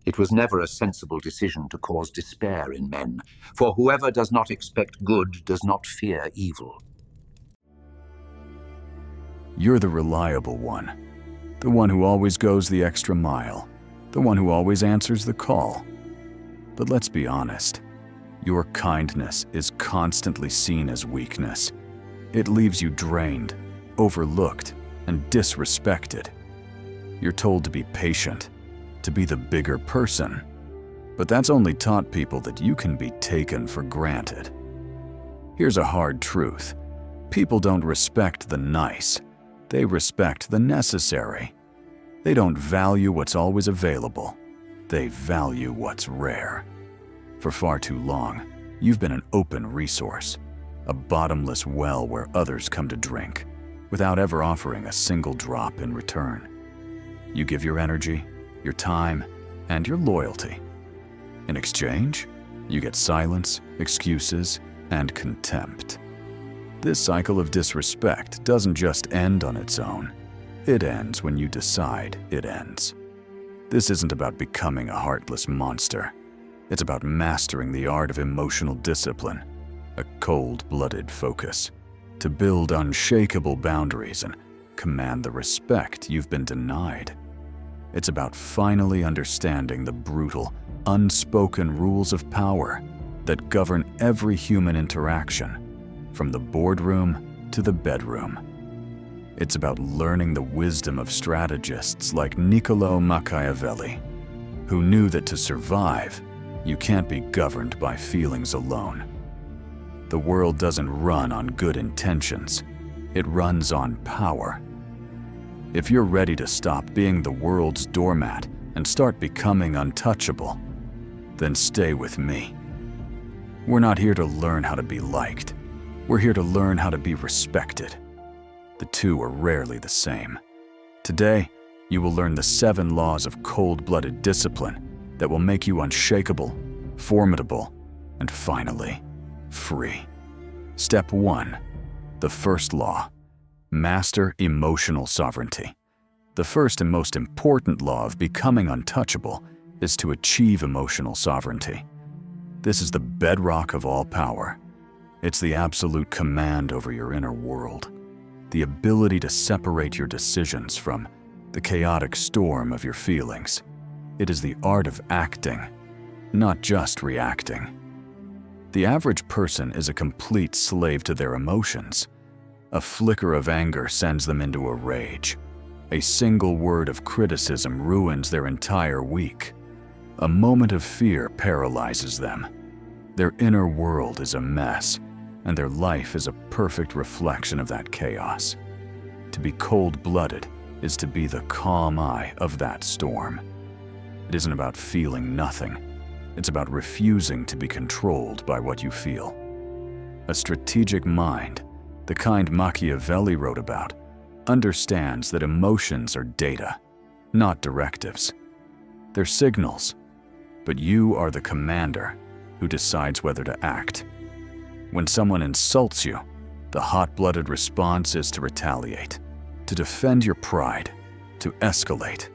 It was never a sensible decision to cause despair in men, for whoever does not expect good does not fear evil. You're the reliable one, the one who always goes the extra mile, the one who always answers the call. But let's be honest, your kindness is constantly seen as weakness. It leaves you drained, overlooked, and disrespected. You're told to be patient, to be the bigger person, but that's only taught people that you can be taken for granted. Here's a hard truth. People don't respect the nice. They respect the necessary. They don't value what's always available. They value what's rare. For far too long, you've been an open resource, a bottomless well where others come to drink, without ever offering a single drop in return. You give your energy, your time, and your loyalty. In exchange, you get silence, excuses, and contempt. This cycle of disrespect doesn't just end on its own. It ends when you decide it ends. This isn't about becoming a heartless monster. It's about mastering the art of emotional discipline, a cold-blooded focus, to build unshakable boundaries and command the respect you've been denied. It's about finally understanding the brutal, unspoken rules of power that govern every human interaction, from the boardroom to the bedroom. It's about learning the wisdom of strategists like Niccolo Machiavelli, who knew that to survive, you can't be governed by feelings alone. The world doesn't run on good intentions. It runs on power. If you're ready to stop being the world's doormat and start becoming untouchable, then stay with me. We're not here to learn how to be liked. We're here to learn how to be respected. The two are rarely the same. Today, you will learn the 7 laws of cold-blooded discipline that will make you unshakable, formidable, and finally, free. Step 1. The first law. Master emotional sovereignty. The first and most important law of becoming untouchable is to achieve emotional sovereignty. This is the bedrock of all power. It's the absolute command over your inner world, the ability to separate your decisions from the chaotic storm of your feelings. It is the art of acting, not just reacting. The average person is a complete slave to their emotions. A flicker of anger sends them into a rage. A single word of criticism ruins their entire week. A moment of fear paralyzes them. Their inner world is a mess, and their life is a perfect reflection of that chaos. To be cold-blooded is to be the calm eye of that storm. It isn't about feeling nothing. It's about refusing to be controlled by what you feel. A strategic mind, the kind Machiavelli wrote about, understands that emotions are data, not directives. They're signals, but you are the commander who decides whether to act. When someone insults you, the hot-blooded response is to retaliate, to defend your pride, to escalate.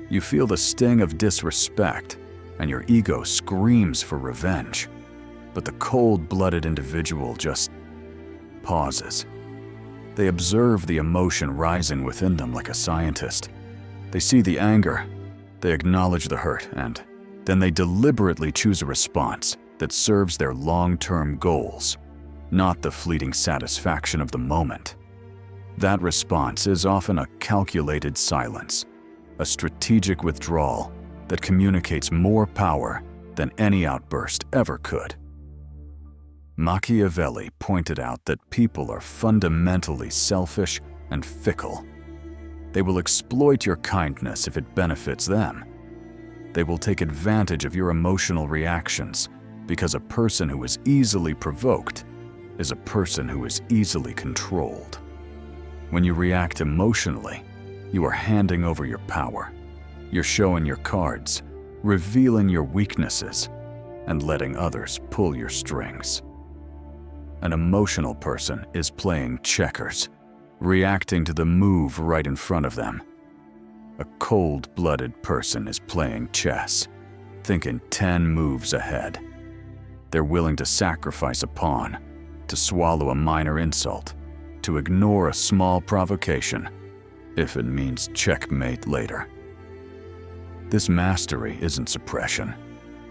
You feel the sting of disrespect, and your ego screams for revenge. But the cold-blooded individual just pauses. They observe the emotion rising within them like a scientist. They see the anger, they acknowledge the hurt, and then they deliberately choose a response that serves their long-term goals, not the fleeting satisfaction of the moment. That response is often a calculated silence, a strategic withdrawal that communicates more power than any outburst ever could. Machiavelli pointed out that people are fundamentally selfish and fickle. They will exploit your kindness if it benefits them. They will take advantage of your emotional reactions because a person who is easily provoked is a person who is easily controlled. When you react emotionally, you are handing over your power. You're showing your cards, revealing your weaknesses, and letting others pull your strings. An emotional person is playing checkers, reacting to the move right in front of them. A cold-blooded person is playing chess, thinking 10 moves ahead. They're willing to sacrifice a pawn, to swallow a minor insult, to ignore a small provocation, if it means checkmate later. This mastery isn't suppression.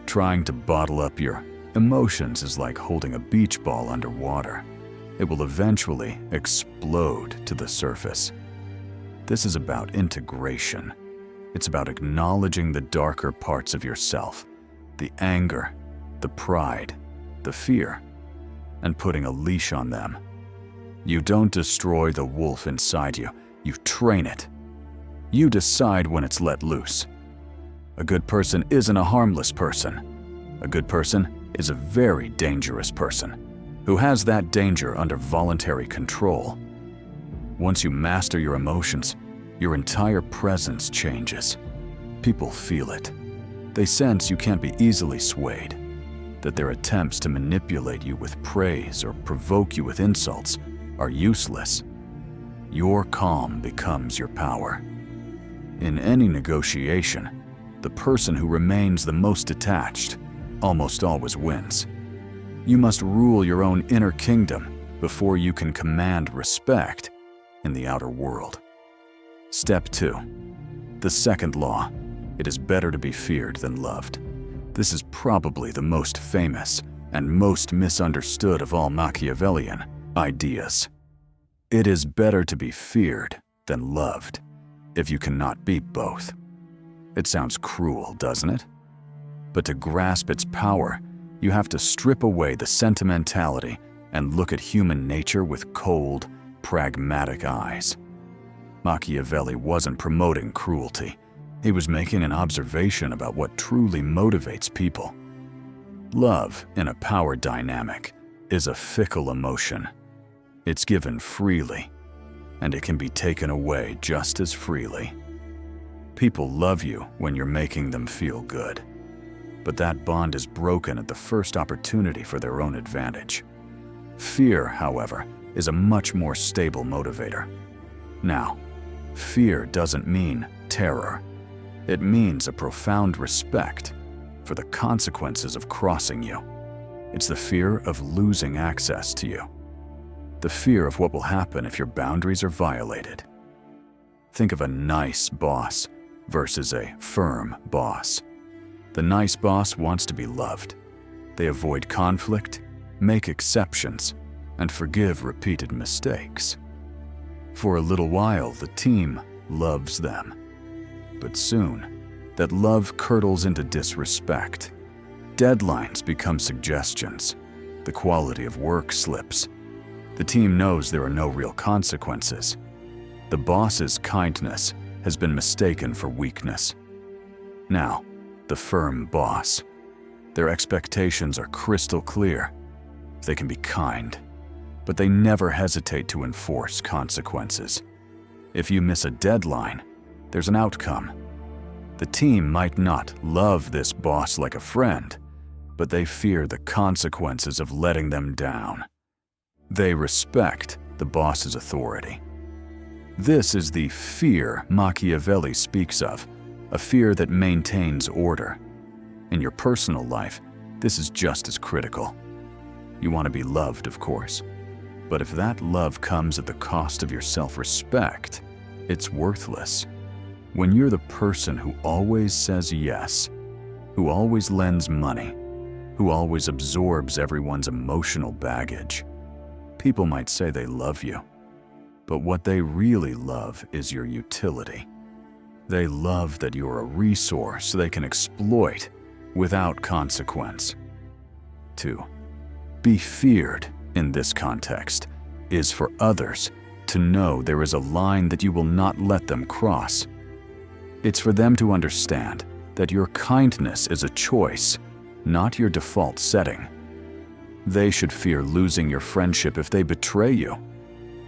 Trying to bottle up your emotions is like holding a beach ball underwater. It will eventually explode to the surface. This is about integration. It's about acknowledging the darker parts of yourself, the anger, the pride, the fear, and putting a leash on them. You don't destroy the wolf inside you, you train it. You decide when it's let loose. A good person isn't a harmless person. A good person is a very dangerous person who has that danger under voluntary control. Once you master your emotions, your entire presence changes. People feel it. They sense you can't be easily swayed, that their attempts to manipulate you with praise or provoke you with insults are useless. Your calm becomes your power. In any negotiation, the person who remains the most detached almost always wins. You must rule your own inner kingdom before you can command respect in the outer world. Step 2. The second law. It is better to be feared than loved. This is probably the most famous and most misunderstood of all Machiavellian ideas. It is better to be feared than loved, if you cannot be both. It sounds cruel, doesn't it? But to grasp its power, you have to strip away the sentimentality and look at human nature with cold, pragmatic eyes. Machiavelli wasn't promoting cruelty. He was making an observation about what truly motivates people. Love, in a power dynamic, is a fickle emotion. It's given freely, and it can be taken away just as freely. People love you when you're making them feel good, but that bond is broken at the first opportunity for their own advantage. Fear, however, is a much more stable motivator. Now, fear doesn't mean terror. It means a profound respect for the consequences of crossing you. It's the fear of losing access to you. The fear of what will happen if your boundaries are violated. Think of a nice boss versus a firm boss. The nice boss wants to be loved. They avoid conflict, make exceptions, and forgive repeated mistakes. For a little while, the team loves them. But soon, that love curdles into disrespect. Deadlines become suggestions. The quality of work slips. The team knows there are no real consequences. The boss's kindness has been mistaken for weakness. Now, the firm boss. Their expectations are crystal clear. They can be kind, but they never hesitate to enforce consequences. If you miss a deadline, there's an outcome. The team might not love this boss like a friend, but they fear the consequences of letting them down. They respect the boss's authority. This is the fear Machiavelli speaks of, a fear that maintains order. In your personal life, this is just as critical. You want to be loved, of course, but if that love comes at the cost of your self-respect, it's worthless. When you're the person who always says yes, who always lends money, who always absorbs everyone's emotional baggage, people might say they love you, but what they really love is your utility. They love that you're a resource they can exploit without consequence. 2. Be feared in this context is for others to know there is a line that you will not let them cross. It's for them to understand that your kindness is a choice, not your default setting. They should fear losing your friendship if they betray you.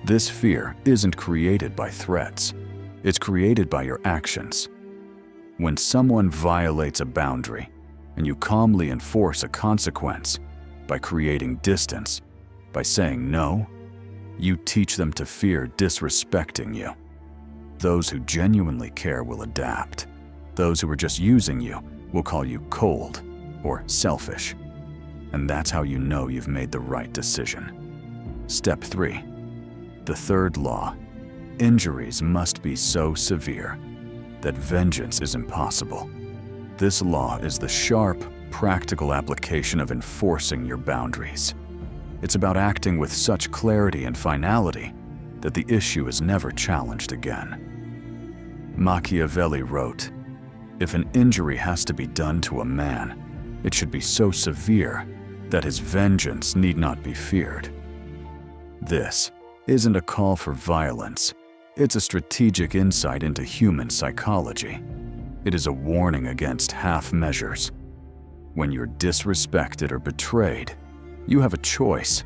This fear isn't created by threats. It's created by your actions. When someone violates a boundary and you calmly enforce a consequence by creating distance, by saying no, you teach them to fear disrespecting you. Those who genuinely care will adapt. Those who are just using you will call you cold or selfish. And that's how you know you've made the right decision. Step 3. The third law. Injuries must be so severe that vengeance is impossible. This law is the sharp, practical application of enforcing your boundaries. It's about acting with such clarity and finality that the issue is never challenged again. Machiavelli wrote, "If an injury has to be done to a man, it should be so severe that his vengeance need not be feared." This isn't a call for violence. It's a strategic insight into human psychology. It is a warning against half measures. When you're disrespected or betrayed, you have a choice.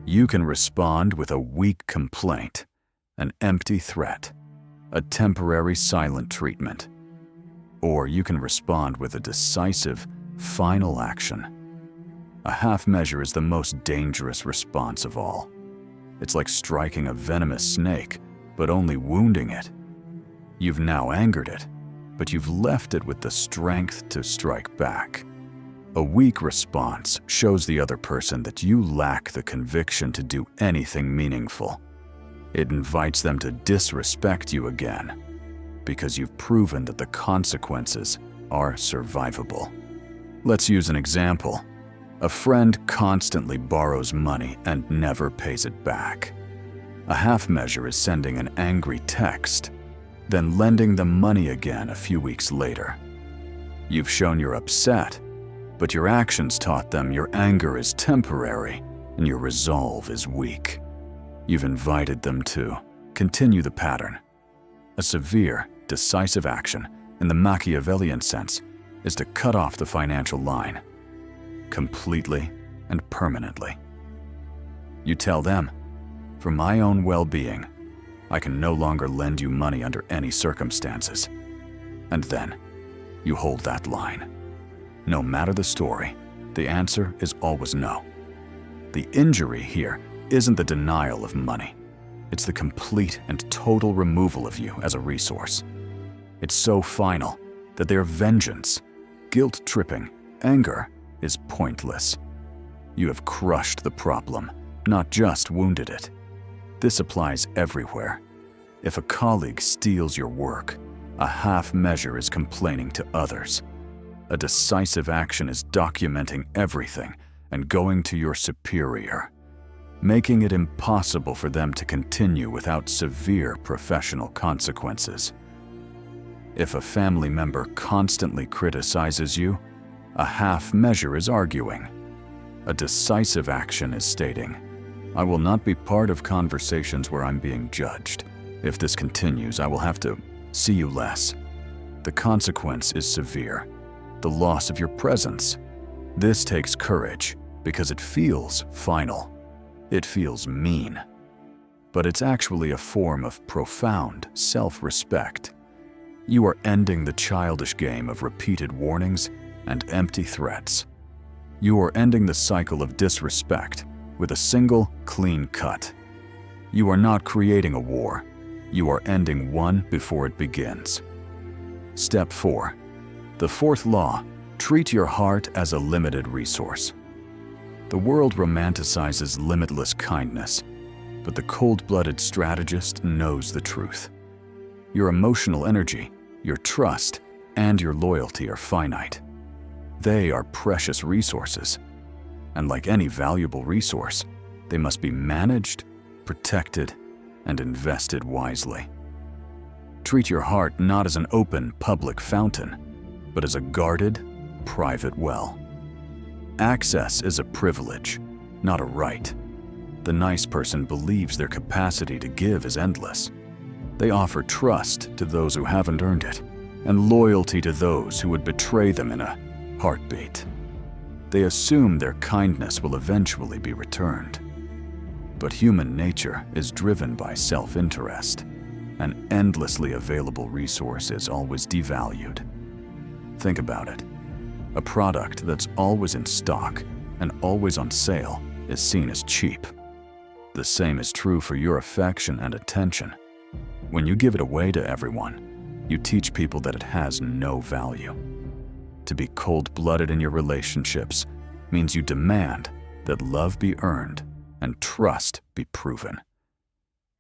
You can respond with a weak complaint, an empty threat, a temporary silent treatment. Or you can respond with a decisive, final action. A half measure is the most dangerous response of all. It's like striking a venomous snake, but only wounding it. You've now angered it, but you've left it with the strength to strike back. A weak response shows the other person that you lack the conviction to do anything meaningful. It invites them to disrespect you again, because you've proven that the consequences are survivable. Let's use an example. A friend constantly borrows money and never pays it back. A half measure is sending an angry text, then lending them money again a few weeks later. You've shown you're upset, but your actions taught them your anger is temporary and your resolve is weak. You've invited them to continue the pattern. A severe, decisive action, in the Machiavellian sense, is to cut off the financial line, completely and permanently. You tell them, "For my own well-being, I can no longer lend you money under any circumstances." And then, you hold that line. No matter the story, the answer is always no. The injury here isn't the denial of money. It's the complete and total removal of you as a resource. It's so final that their vengeance, guilt-tripping, anger is pointless. You have crushed the problem, not just wounded it. This applies everywhere. If a colleague steals your work, a half measure is complaining to others. A decisive action is documenting everything and going to your superior, making it impossible for them to continue without severe professional consequences. If a family member constantly criticizes you, a half measure is arguing. A decisive action is stating, "I will not be part of conversations where I'm being judged. If this continues, I will have to see you less." The consequence is severe, the loss of your presence. This takes courage because it feels final. It feels mean. But it's actually a form of profound self-respect. You are ending the childish game of repeated warnings and empty threats. You are ending the cycle of disrespect with a single, clean cut. You are not creating a war. You are ending one before it begins. Step 4. The fourth law, treat your heart as a limited resource. The world romanticizes limitless kindness, but the cold-blooded strategist knows the truth. Your emotional energy, your trust, and your loyalty are finite. They are precious resources, and like any valuable resource, they must be managed, protected, and invested wisely. Treat your heart not as an open, public fountain, but as a guarded, private well. Access is a privilege, not a right. The nice person believes their capacity to give is endless. They offer trust to those who haven't earned it, and loyalty to those who would betray them in a heartbeat. They assume their kindness will eventually be returned. But human nature is driven by self-interest. An endlessly available resource is always devalued. Think about it. A product that's always in stock and always on sale is seen as cheap. The same is true for your affection and attention. When you give it away to everyone, you teach people that it has no value. To be cold-blooded in your relationships means you demand that love be earned and trust be proven.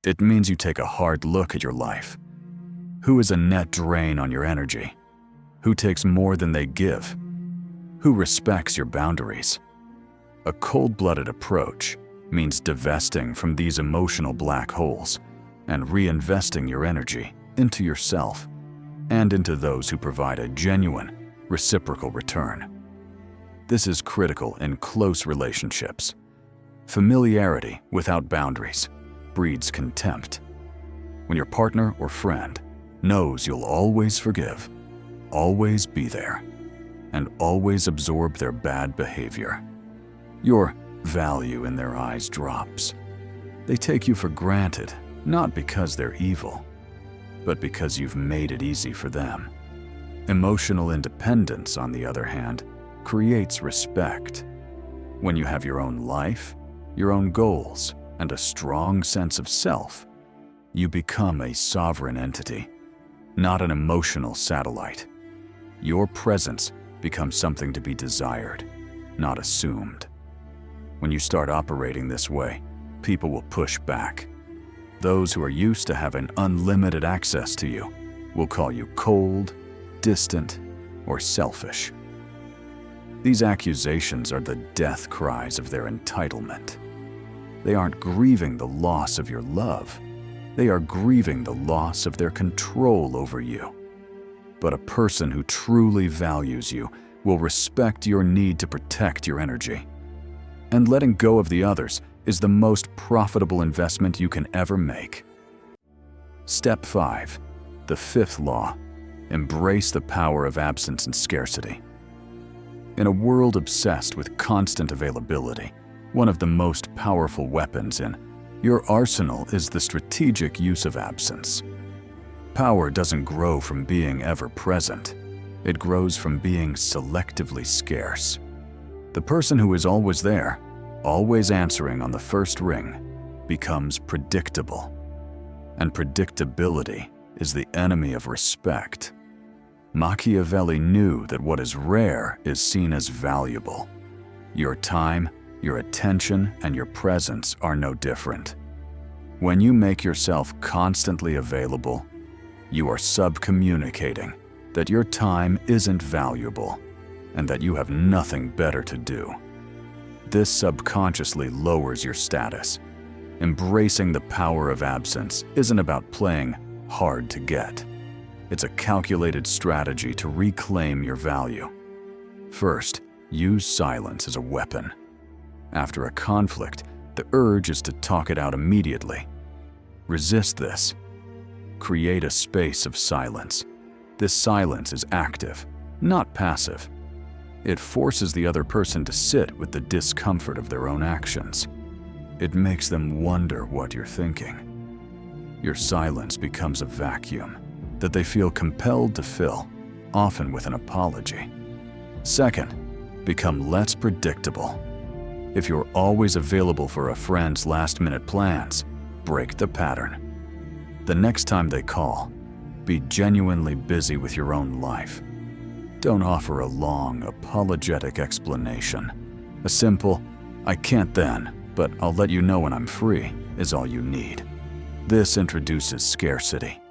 It means you take a hard look at your life. Who is a net drain on your energy? Who takes more than they give? Who respects your boundaries? A cold-blooded approach means divesting from these emotional black holes and reinvesting your energy into yourself and into those who provide a genuine, reciprocal return. This is critical in close relationships. Familiarity without boundaries breeds contempt. When your partner or friend knows you'll always forgive, always be there, and always absorb their bad behavior, your value in their eyes drops. They take you for granted, not because they're evil, but because you've made it easy for them. Emotional independence, on the other hand, creates respect. When you have your own life, your own goals, and a strong sense of self, you become a sovereign entity, not an emotional satellite. Your presence becomes something to be desired, not assumed. When you start operating this way, people will push back. Those who are used to having unlimited access to you will call you cold, distant, or selfish. These accusations are the death cries of their entitlement. They aren't grieving the loss of your love. They are grieving the loss of their control over you. But a person who truly values you will respect your need to protect your energy. And letting go of the others is the most profitable investment you can ever make. Step 5. The fifth law. Embrace the power of absence and scarcity. In a world obsessed with constant availability, one of the most powerful weapons in your arsenal is the strategic use of absence. Power doesn't grow from being ever present. It grows from being selectively scarce. The person who is always there, always answering on the first ring, becomes predictable. And predictability is the enemy of respect. Machiavelli knew that what is rare is seen as valuable. Your time, your attention, and your presence are no different. When you make yourself constantly available, you are subcommunicating that your time isn't valuable and that you have nothing better to do. This subconsciously lowers your status. Embracing the power of absence isn't about playing hard to get. It's a calculated strategy to reclaim your value. First, use silence as a weapon. After a conflict, the urge is to talk it out immediately. Resist this. Create a space of silence. This silence is active, not passive. It forces the other person to sit with the discomfort of their own actions. It makes them wonder what you're thinking. Your silence becomes a vacuum that they feel compelled to fill, often with an apology. Second, become less predictable. If you're always available for a friend's last-minute plans, break the pattern. The next time they call, be genuinely busy with your own life. Don't offer a long, apologetic explanation. A simple, "I can't then, but I'll let you know when I'm free," is all you need. This introduces scarcity.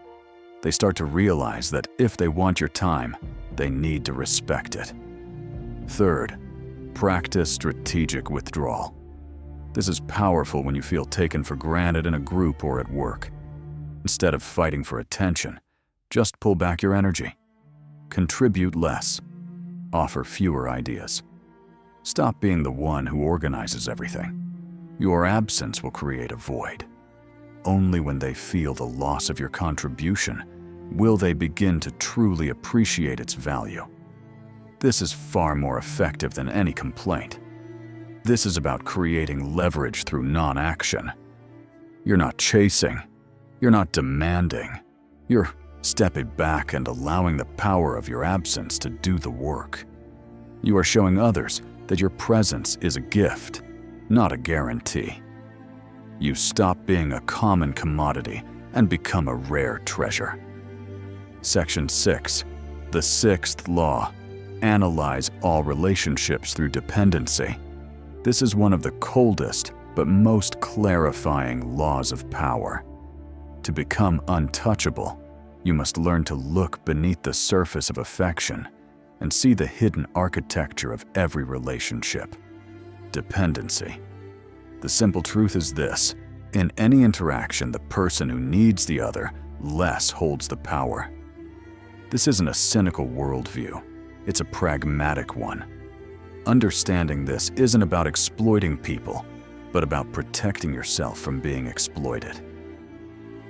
They start to realize that if they want your time, they need to respect it. Third, practice strategic withdrawal. This is powerful when you feel taken for granted in a group or at work. Instead of fighting for attention, just pull back your energy. Contribute less. Offer fewer ideas. Stop being the one who organizes everything. Your absence will create a void. Only when they feel the loss of your contribution will they begin to truly appreciate its value. This is far more effective than any complaint. This is about creating leverage through non-action. You're not chasing. You're not demanding. You're stepping back and allowing the power of your absence to do the work. You are showing others that your presence is a gift, not a guarantee. You stop being a common commodity and become a rare treasure. Section 6. The 6th law. Analyze all relationships through dependency. This is one of the coldest but most clarifying laws of power. To become untouchable, you must learn to look beneath the surface of affection and see the hidden architecture of every relationship. Dependency. The simple truth is this: in any interaction, the person who needs the other less holds the power. This isn't a cynical worldview, it's a pragmatic one. Understanding this isn't about exploiting people, but about protecting yourself from being exploited.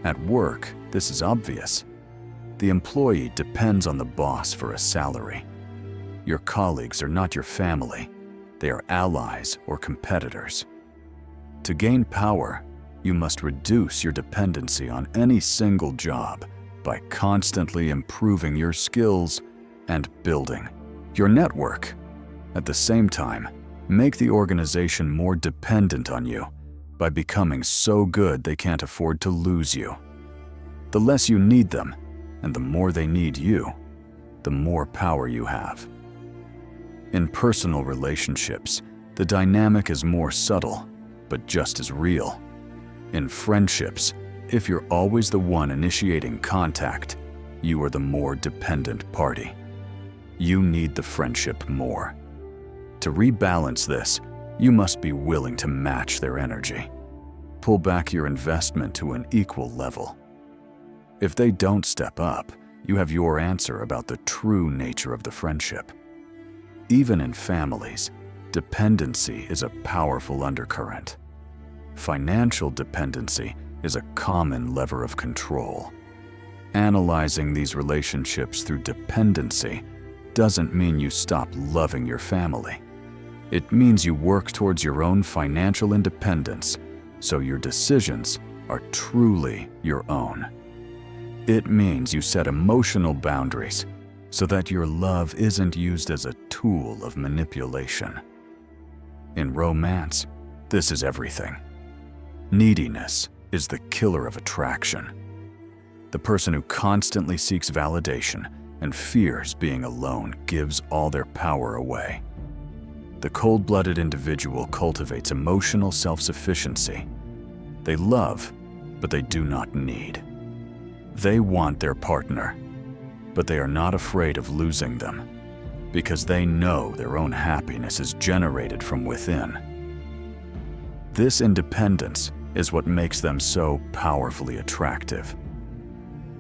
At work, this is obvious. The employee depends on the boss for a salary. Your colleagues are not your family. They are allies or competitors. To gain power, you must reduce your dependency on any single job by constantly improving your skills and building your network. At the same time, make the organization more dependent on you by becoming so good they can't afford to lose you. The less you need them, and the more they need you, the more power you have. In personal relationships, the dynamic is more subtle, but just as real. In friendships, if you're always the one initiating contact, you are the more dependent party. You need the friendship more. To rebalance this, you must be willing to match their energy. Pull back your investment to an equal level. If they don't step up, you have your answer about the true nature of the friendship. Even in families, dependency is a powerful undercurrent. Financial dependency is a common lever of control. Analyzing these relationships through dependency doesn't mean you stop loving your family. It means you work towards your own financial independence so your decisions are truly your own. It means you set emotional boundaries so that your love isn't used as a tool of manipulation. In romance, this is everything. Neediness is the killer of attraction. The person who constantly seeks validation and fears being alone gives all their power away. The cold-blooded individual cultivates emotional self-sufficiency. They love, but they do not need. They want their partner, but they are not afraid of losing them because they know their own happiness is generated from within. This independence is what makes them so powerfully attractive.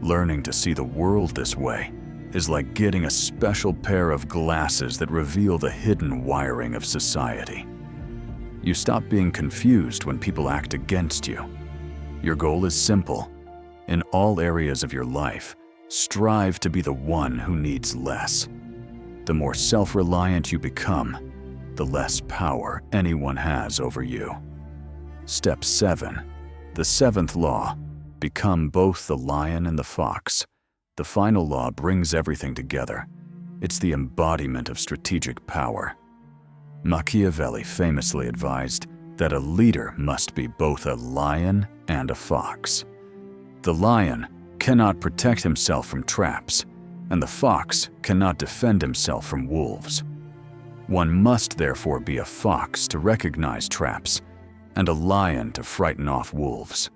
Learning to see the world this way is like getting a special pair of glasses that reveal the hidden wiring of society. You stop being confused when people act against you. Your goal is simple. In all areas of your life, strive to be the one who needs less. The more self-reliant you become, the less power anyone has over you. Step 7. The 7th law. Become both the lion and the fox. The final law brings everything together. It's the embodiment of strategic power. Machiavelli famously advised that a leader must be both a lion and a fox. The lion cannot protect himself from traps, and the fox cannot defend himself from wolves. One must therefore be a fox to recognize traps, and a lion to frighten off wolves.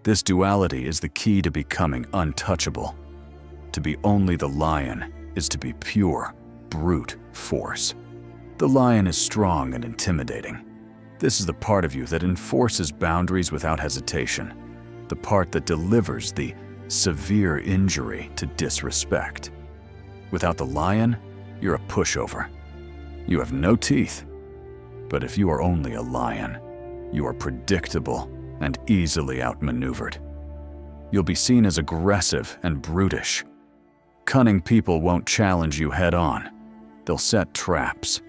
This duality is the key to becoming untouchable. To be only the lion is to be pure, brute force. The lion is strong and intimidating. This is the part of you that enforces boundaries without hesitation, the part that delivers the severe injury to disrespect. Without the lion, you're a pushover. You have no teeth. But if you are only a lion, you are predictable and easily outmaneuvered. You'll be seen as aggressive and brutish. Cunning people won't challenge you head-on. They'll set traps.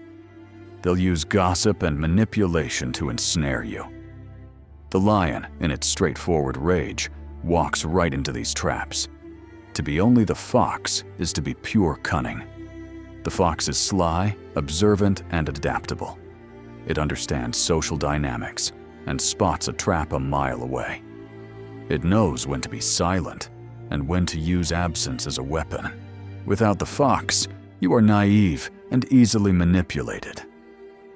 They'll use gossip and manipulation to ensnare you. The lion, in its straightforward rage, walks right into these traps. To be only the fox is to be pure cunning. The fox is sly, observant, and adaptable. It understands social dynamics and spots a trap a mile away. It knows when to be silent and when to use absence as a weapon. Without the fox, you are naive and easily manipulated.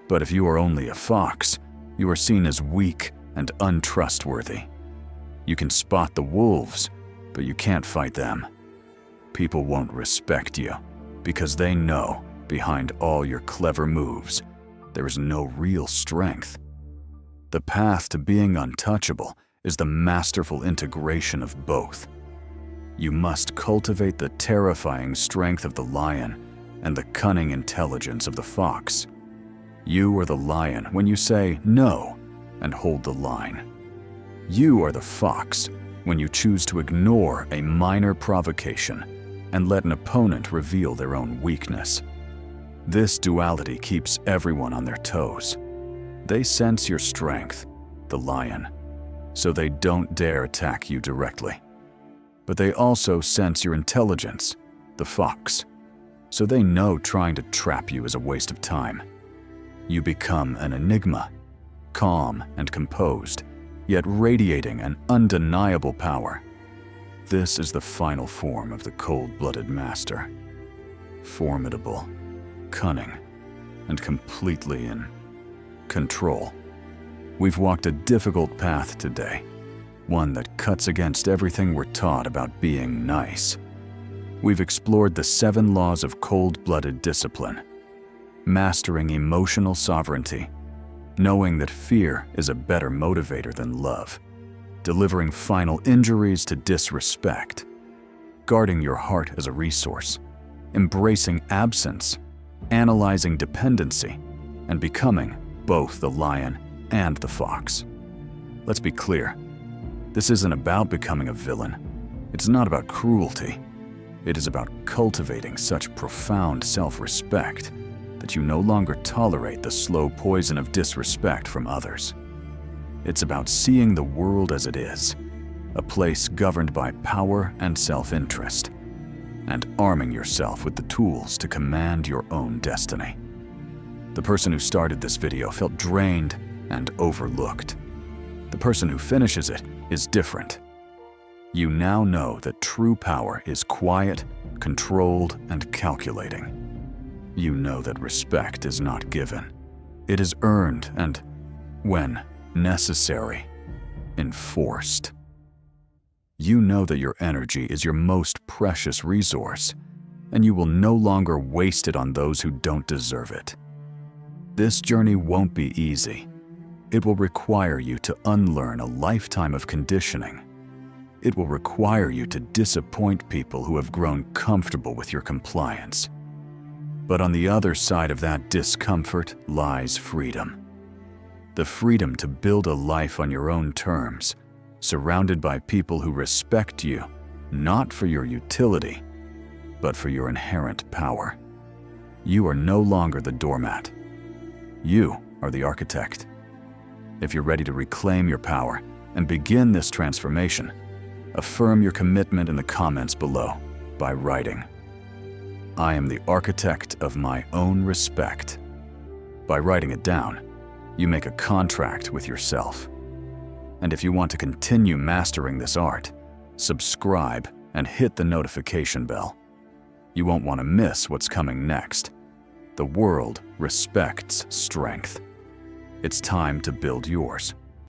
But if you are only a fox, you are seen as weak and untrustworthy. You can spot the wolves, but you can't fight them. People won't respect you because they know behind all your clever moves, there is no real strength. The path to being untouchable is the masterful integration of both. You must cultivate the terrifying strength of the lion and the cunning intelligence of the fox. You are the lion when you say no and hold the line. You are the fox when you choose to ignore a minor provocation and let an opponent reveal their own weakness. This duality keeps everyone on their toes. They sense your strength, the lion, so they don't dare attack you directly. But they also sense your intelligence, the fox, so they know trying to trap you is a waste of time. You become an enigma, calm and composed, yet radiating an undeniable power. This is the final form of the cold-blooded master. Formidable, cunning, and completely in control. We've walked a difficult path today, one that cuts against everything we're taught about being nice. We've explored the 7 laws of cold-blooded discipline, mastering emotional sovereignty, knowing that fear is a better motivator than love, delivering final injuries to disrespect, guarding your heart as a resource, embracing absence, analyzing dependency, and becoming both the lion and the fox. Let's be clear, this isn't about becoming a villain. It's not about cruelty. It is about cultivating such profound self-respect that you no longer tolerate the slow poison of disrespect from others. It's about seeing the world as it is, a place governed by power and self-interest, and arming yourself with the tools to command your own destiny. The person who started this video felt drained and overlooked. The person who finishes it is different. You now know that true power is quiet, controlled, and calculating. You know that respect is not given. It is earned and, when necessary, enforced. You know that your energy is your most precious resource, and you will no longer waste it on those who don't deserve it. This journey won't be easy. It will require you to unlearn a lifetime of conditioning. It will require you to disappoint people who have grown comfortable with your compliance. But on the other side of that discomfort lies freedom. The freedom to build a life on your own terms, surrounded by people who respect you, not for your utility, but for your inherent power. You are no longer the doormat. You are the architect. If you're ready to reclaim your power and begin this transformation, affirm your commitment in the comments below by writing, "I am the architect of my own respect." By writing it down, you make a contract with yourself. And if you want to continue mastering this art, subscribe and hit the notification bell. You won't want to miss what's coming next. The world respects strength. It's time to build yours.